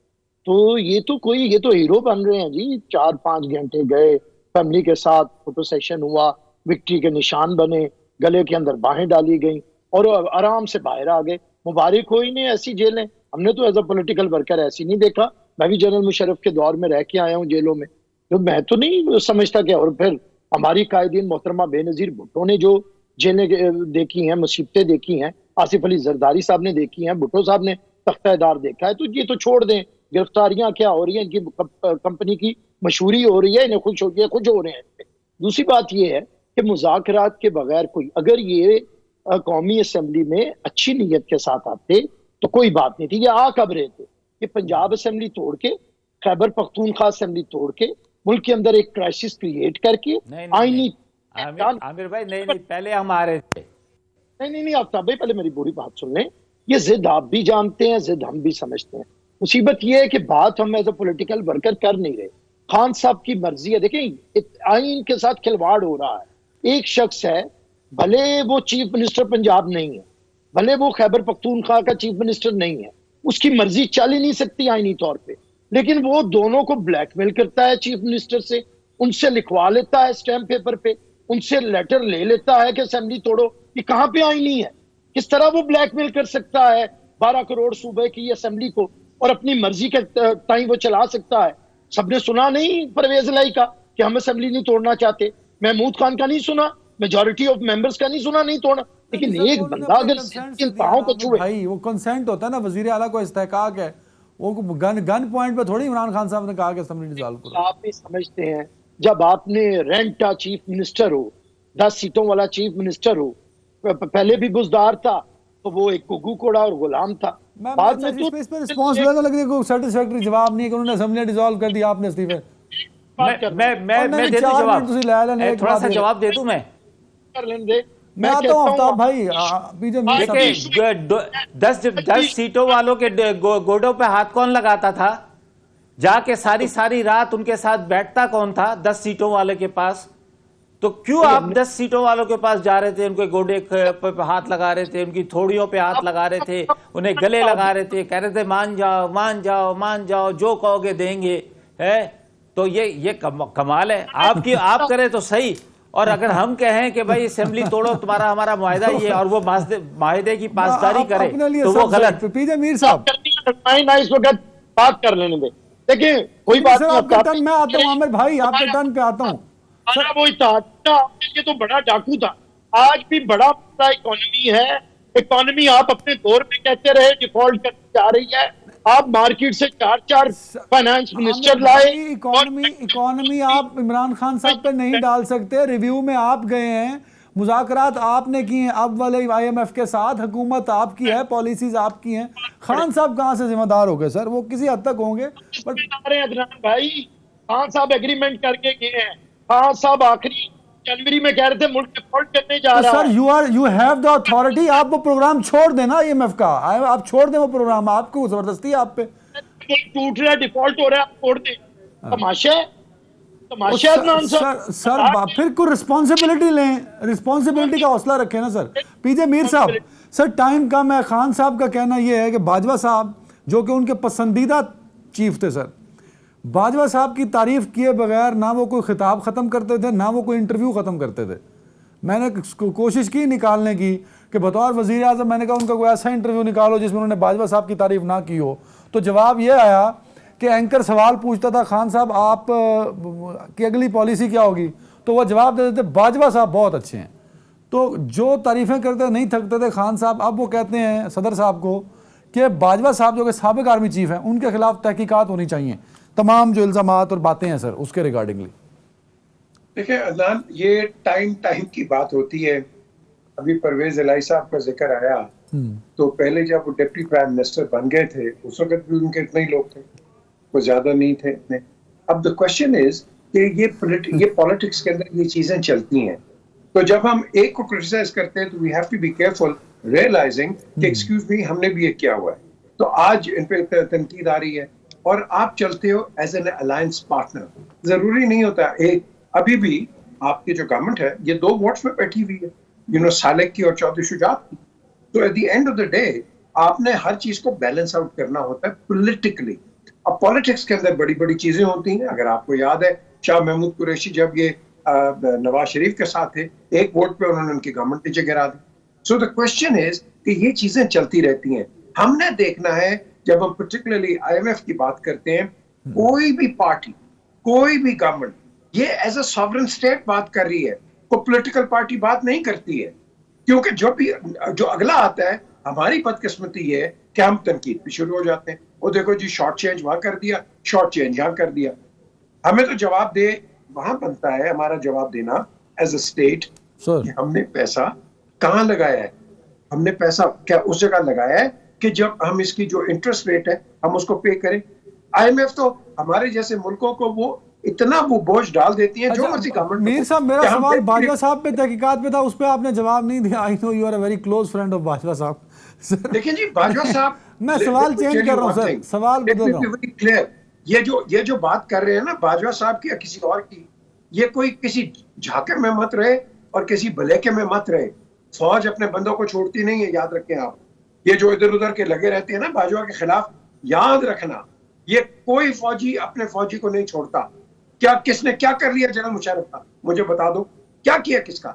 तो ये तो हीरो बन रहे हैं जी। 4-5 घंटे गए, फैमिली के साथ फोटो सेशन हुआ, विक्ट्री के निशान बने, गले के अंदर बाहें डाली गई और आराम से बाहर आ गए। मुबारक हो इन्हें ऐसी जेलें। हमने तो एज अ पॉलिटिकल वर्कर ऐसी नहीं देखा। मैं भी जनरल मुशर्रफ के दौर में रह के आया हूँ जेलों में, तो मैं तो नहीं समझता कि। और फिर हमारी कायदीन मोहतरमा बेनजीर भुट्टो ने जो जेलें देखी हैं, मुसीबतें देखी हैं, आसिफ अली जरदारी साहब ने देखी हैं, भुट्टो साहब ने तख्तादार देखा है, तो ये तो छोड़ दें। गिरफ्तारियां क्या हो रही हैं, इनकी कंपनी की मशहूरी हो रही है, इन्हें खुश हो रहे हैं। दूसरी बात ये है कि मुज़ाकरात के बगैर कोई, अगर ये कौमी असेंबली में अच्छी नीयत के साथ आते तो कोई बात नहीं थी। ये आ कब रहे थे कि पंजाब असेंबली तोड़ के, खैबर पख्तूनख्वा असेंबली तोड़ के, मुल्क के अंदर एक क्राइसिस क्रिएट करके आईनी। आमिर भाई नहीं, पहले हम आ रहे थे। नहीं आफ्ताब भाई, पहले मेरी पूरी बात सुन लें। ये जिद आप भी जानते हैं, जिद हम भी समझते हैं। मुसीबत ये है कि बात हम एज ए पॉलिटिकल वर्कर कर नहीं रहे। खान साहब की मर्जी है। देखें, आइन के साथ खिलवाड़ हो रहा है। एक शख्स है, भले वो चीफ मिनिस्टर पंजाब नहीं है, भले वो खैबर पख्तूनख्वा का चीफ मिनिस्टर नहीं है, उसकी मर्जी चल ही नहीं सकती आईनी तौर पे, लेकिन वो दोनों को ब्लैकमेल करता है चीफ मिनिस्टर से, उनसे लिखवा लेता है स्टैम्प पेपर पे, उनसे लेटर ले लेता है कि असेंबली तोड़ो। ये कहां पे आईनी है? किस तरह वो ब्लैकमेल कर सकता है 12 करोड़ सूबे की असेंबली को और अपनी मर्जी के टाइम वो चला सकता है? सबने सुना नहीं परवेज लाई का कि हम असेंबली नहीं तोड़ना चाहते? महमूद खान का नहीं सुना? मेजॉरिटी ऑफ मेंबर्स का नहीं सुना नहीं तोड़ना? लेकिन एक बंदा अगर इंतहाओं को छुए, भाई वो कंसेंट होता है ना, वजीर आला को इस्तेहकाक है, वो गन पॉइंट पे थोड़ी इमरान खान साहब ने कहा कि असेंबली डिसॉल्व करो। आप भी समझते हैं, जब आपने रेंटा चीफ मिनिस्टर हो, 10 सीटों वाला चीफ मिनिस्टर हो, पहले भी बुजदार था, तो वो एक गुग्गू कोड़ा और गुलाम था। बाद में तो इस पे रिस्पांस लेना लग रहा है, सेटिस्फैक्टरी जवाब नहीं है कि उन्होंने असेंबली डिसॉल्व कर दिया, आपने इस्तीफे। मैं दे दूं जवाब, थोड़ा सा जवाब दे दूं मैं। कर लेने दे। मैं आता हूं भाई, देखिए 10 सीटों वालों के गोडों पे हाथ कौन लगाता था? जाके सारी रात उनके साथ बैठता कौन था 10 सीटों वाले के पास? तो क्यों आप 10 सीटों वालों के पास जा रहे थे, उनके गोडे पे हाथ लगा रहे थे, उनकी थोड़ियों पे हाथ लगा रहे थे, उन्हें गले लगा रहे थे, कह रहे थे मान जाओ, जो कहोगे देंगे, है? तो ये कमाल है आपकी। आप करें तो सही, और अगर हम कहें कि भाई असेंबली तोड़ो, तुम्हारा हमारा मुआहदा ये, और वो मुआहदे की पासदारी करे, तो वो गलत। पीजे मीर साहब इस वक्त बात कर लेने दे। देखिए कोई बात नहीं, आपके टर्न में आता हूं आमिर भाई, आपके टर्न पे आता हूं। वो ये तो बड़ा डाकू था, आज भी बड़ा इकोनॉमी है। इकोनॉमी आप अपने दौर में कहते रहे डिफॉल्ट करती जा रही है। आप मार्केट से 4 फाइनेंस मिनिस्टर लाए। इकोनॉमी आप इमरान खान साहब पे नहीं डाल सकते। रिव्यू में आप गए हैं, मुज़ाकरात आपने किए हैं, अब वाले IMF के साथ, हुकूमत आपकी है, पॉलिसीज आपकी हैं। खान साहब कहाँ से जिम्मेदार हो गए सर? वो किसी हद तक होंगे, बट अदनान भाई, खान साहब एग्रीमेंट करके गए हैं। खान साहब आखिरी जनवरी में कह रहे थे मुल्क डिफॉल्ट करने जा तो रहा सर है। यू हैव द अथॉरिटी, आप वो प्रोग्राम छोड़ देना IMF का, आप छोड़ दें वो प्रोग्राम, आपको जबरदस्ती है आप पे। टूट रहा है, डिफॉल्ट हो रहा है, आप छोड़ दें। तमाशा है, तमाशा है अदनान साहब। सर फिर कोई रिस्पॉन्सिबिलिटी लें, रिस्पॉन्सिबिलिटी का हौसला रखें ना सर। पीजे मीर साहब, सर टाइम कम है। खान साहब का कहना यह है कि बाजवा साहब जो कि उनके पसंदीदा चीफ थे सर, बाजवा साहब की तारीफ किए बगैर ना वो कोई खिताब ख़त्म करते थे, ना वो कोई इंटरव्यू ख़त्म करते थे। मैंने कोशिश की निकालने की कि बतौर वज़ीर आज़म, मैंने कहा उनका कोई ऐसा इंटरव्यू निकालो जिसमें उन्होंने बाजवा साहब की तारीफ ना की हो। तो जवाब ये आया कि एंकर सवाल पूछता था, खान साहब आप की अगली पॉलिसी क्या होगी, तो वह जवाब देते थे बाजवा साहब बहुत अच्छे हैं। तो जो तारीफ़ें करते नहीं थकते थे खान साहब, अब वो कहते हैं सदर साहब को कि बाजवा साहब जो कि साबिक आर्मी चीफ हैं, उनके खिलाफ तहकीकात होनी चाहिए, तमाम जो इल्ज़ामात और बातें हैं सर उसके रिगार्डिंगली। देखिए अदनान, ये टाइम की बात होती है। अभी परवेज इलाही साहब का जिक्र आया, तो पहले जब वो डिप्टी प्राइम मिनिस्टर बन गए थे उस वक्त भी उनके इतने ही लोग थे, वो ज्यादा नहीं थे इतने। अब द क्वेश्चन इज कि ये पॉलिटिक्स के अंदर ये चीजें चलती हैं। तो जब हम एक को क्रिटिसाइज करते हैं तो we have to be careful, realising कि एक्सक्यूज मी, हमने भी ये किया हुआ है। तो आज इन पे तनकीद आ रही है और आप चलते हो एज एन अलायंस पार्टनर। जरूरी नहीं होता एक, अभी भी आपकी जो गवर्नमेंट है ये 2 वोट्स में बैठी हुई है, सालेक की और चौधरी शुजात की। तो at the end of the day आपने हर चीज को बैलेंस आउट करना होता है पॉलिटिकली। अब पॉलिटिक्स के अंदर बड़ी बड़ी चीजें होती हैं। अगर आपको याद है, शाह महमूद कुरैशी जब ये नवाज शरीफ के साथ थे, 1 वोट पे उन्होंने उनकी गवर्नमेंट नीचे गिरा दी। सो द क्वेश्चन इज कि ये चीजें चलती रहती हैं। हमने देखना है जब हम पर्टिकुलरली IMF की बात करते हैं, कोई भी पार्टी, कोई भी गवर्नमेंट ये एज अ सॉवरेन स्टेट बात कर रही है, कोई पॉलिटिकल पार्टी बात नहीं करती है। क्योंकि जो अगला आता है, हमारी बदकिस्मती ये है कि हम तनकीद पे शुरू हो जाते हैं। वो देखो जी, शॉर्ट चेंज वहां कर दिया, शॉर्ट चेंज यहाँ कर दिया। हमें तो जवाब दे वहां बनता है, हमारा जवाब देना एज अ स्टेट कि हमने पैसा कहाँ लगाया है। हमने पैसा क्या उस जगह लगाया है कि जब हम इसकी जो इंटरेस्ट रेट है हम उसको पे करें। IMF तो हमारे जैसे मुल्कों को वो इतना वो बोझ डाल देती है, जो मर्जी गवर्नमेंट। मीर साहब, मेरा सवाल बाजवा साहब पे तहकीकात पे था, उस पे आपने जवाब नहीं दिया। I know you are a very close friend of Bajwa साहब। देखिए जी, बाजवा साहब मैं सवाल चेंज कर रहा हूँ सर, सवाल बदल रहा हूँ। क्लियर, ये जो बात कर रहे हैं ना बाजवा साहब की या किसी और की, ये कोई किसी झाके में मत रहे और किसी भलेके में मत रहे। फौज अपने बंदों को छोड़ती नहीं है, याद रखें आप। ये जो इधर उधर के लगे रहते हैं ना बाजवा के खिलाफ, याद रखना, ये कोई फौजी अपने फौजी को नहीं छोड़ता। क्या किसने क्या कर लिया जनरल मुशर्रफ का, मुझे बता दो, क्या किया किसका?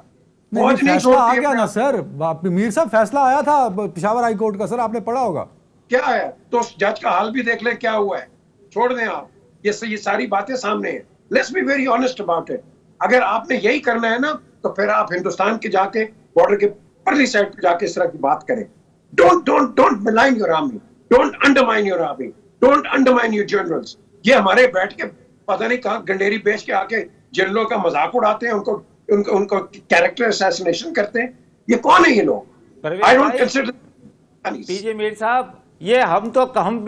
फौज नहीं छोड़ती आ गया ना सर। मीर साहब, फैसला आया था पेशावर हाई कोर्ट का सर, आपने पढ़ा होगा। क्या आया? तो जज का हाल भी देख ले क्या हुआ है। छोड़ दें आप, ये सारी बातें सामने हैं। Let's be very honest about it. अगर आपने यही करना है ना, तो फिर आप हिंदुस्तान के जाके बॉर्डर के परली साइड पे जाके इस तरह की बात करें। Don't malign your army, don't undermine your army, don't undermine your generals। ये हमारे बैठ के पता नहीं कहाँ गंडेरी बेच के आके जनरलों का मजाक उड़ाते हैं, उनको कैरेक्टर असैसिनेशन करते हैं। ये कौन है ये लोग? I don't consider. PJ Mir sahab, ये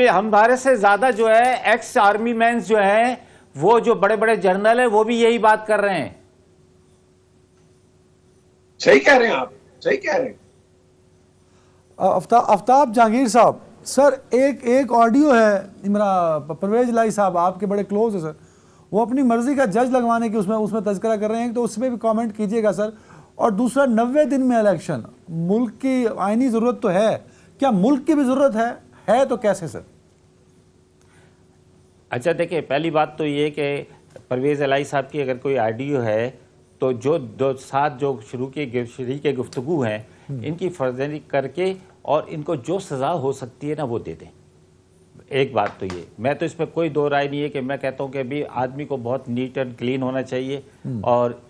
हमारे से ज्यादा जो है एक्स आर्मी मैन जो है, वो जो बड़े बड़े जनरल है, वो भी यही बात कर रहे हैं। सही कह रहे हैं आप, सही कह रहे हैं। आफ्ताब जहांगीर साहब, सर एक ऑडियो है, मेरा परवेज इलाही साहब आपके बड़े क्लोज है सर, वो अपनी मर्जी का जज लगवाने की उसमें तज़किरा कर रहे हैं, तो उसमें भी कमेंट कीजिएगा सर। और दूसरा, 90 दिन में इलेक्शन, मुल्क की आईनी ज़रूरत तो है, क्या मुल्क की भी ज़रूरत है तो कैसे सर? अच्छा देखिए, पहली बात तो ये कि परवेज़ इलाही साहब की अगर कोई ऑडियो है तो जो शुरू के गुफ्तगू हैं, इनकी फर्जरी करके और इनको जो सज़ा हो सकती है ना वो दे दें। एक बात तो ये, मैं तो इसमें कोई दो राय नहीं है कि मैं कहता हूँ कि अभी आदमी को बहुत नीट एंड क्लीन होना चाहिए, और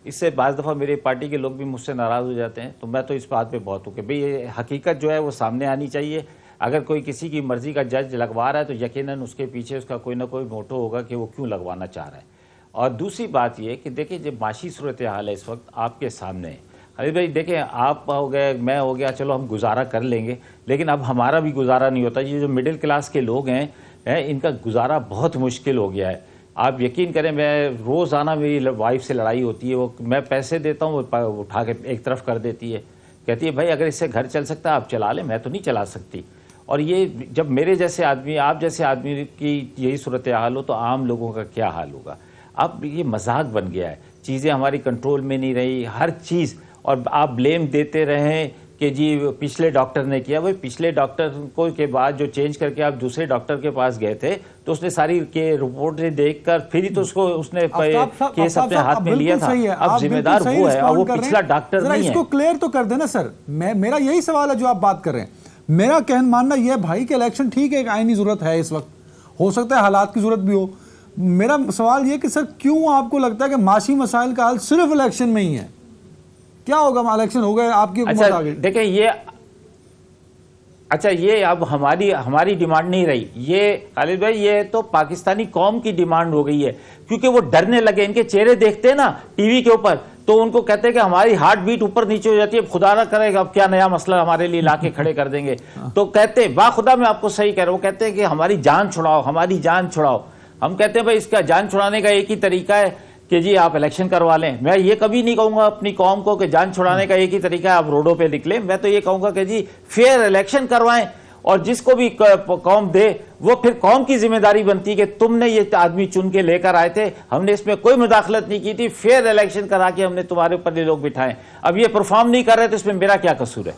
इससे बाज़ दफ़ा मेरे पार्टी के लोग भी मुझसे नाराज़ हो जाते हैं। तो मैं तो इस बात पे बहुत हूँ कि भाई ये हकीकत जो है वो सामने आनी चाहिए। अगर कोई किसी की मर्ज़ी का जज लगवा रहा है तो यकीनन उसके पीछे उसका कोई ना कोई मोटो होगा कि वो क्यों लगवाना चाह रहा है। और दूसरी बात ये कि देखिए, जब माशी सूरत हाल है इस वक्त आपके सामने, अरे भाई देखें, आप हो गए, मैं हो गया, चलो हम गुजारा कर लेंगे, लेकिन अब हमारा भी गुजारा नहीं होता। ये जो मिडिल क्लास के लोग हैं, इनका गुजारा बहुत मुश्किल हो गया है। आप यकीन करें, मैं रोज़ाना मेरी वाइफ से लड़ाई होती है। वो मैं पैसे देता हूँ, वो उठा के एक तरफ कर देती है, कहती है भाई अगर इससे घर चल सकता है आप चला लें, मैं तो नहीं चला सकती। और ये जब मेरे जैसे आदमी, आप जैसे आदमी की यही सूरत हाल हो तो आम लोगों का क्या हाल होगा। अब ये मजाक बन गया है, चीज़ें हमारी कंट्रोल में नहीं रही, हर चीज़। और आप ब्लेम देते रहें कि जी पिछले डॉक्टर ने किया। भाई पिछले डॉक्टर को के बाद जो चेंज करके आप दूसरे डॉक्टर के पास गए थे, तो उसने सारी के रिपोर्टें देखकर फिर ही तो उसको उसने केस अपने हाथ में लिया था। अब जिम्मेदार वो है और वो पिछला डॉक्टर नहीं है। इसको क्लियर तो कर देना सर। मेरा यही सवाल है जो आप बात कर रहे हैं। मेरा कहना मानना यह है भाई कि इलेक्शन ठीक है, एक आईनी जरूरत है इस वक्त, हो सकता है हालात की जरूरत भी हो। मेरा सवाल यह कि सर क्यों आपको लगता है कि माशी मसाइल का हल सिर्फ इलेक्शन में ही है? क्या होगा, इलेक्शन हो गए, आपकी हुकूमत आ गई। देखिए ये अब हमारी डिमांड नहीं रही, ये खालिद भाई ये तो पाकिस्तानी कौम की डिमांड हो गई है, क्योंकि वो डरने लगे। इनके चेहरे देखते हैं ना टीवी के ऊपर, तो उनको कहते हैं कि हमारी हार्ट बीट ऊपर नीचे हो जाती है, खुदा ना करेगा अब क्या नया मसला हमारे लिए लाके खड़े कर देंगे। तो कहते हैं, वाह खुदा मैं आपको सही कह रहा हूं, वो कहते हैं कि हमारी जान छुड़ाओ, हमारी जान छुड़ाओ। हम कहते हैं भाई इसका जान छुड़ाने का एक ही तरीका है कि जी आप इलेक्शन करवा लें। मैं ये कभी नहीं कहूंगा अपनी कौम को कि जान छुड़ाने का एक ही तरीका है आप रोडों पे निकलें। मैं तो ये कहूंगा कि जी फेयर इलेक्शन करवाएं, और जिसको भी कौम दे वो फिर कौम की जिम्मेदारी बनती है कि तुमने ये आदमी चुन के लेकर आए थे, हमने इसमें कोई मुदाखलत नहीं की थी, फेयर इलेक्शन करा के हमने तुम्हारे ऊपर ये लोग बिठाए। अब ये परफॉर्म नहीं कर रहे तो इसमें मेरा क्या कसूर है?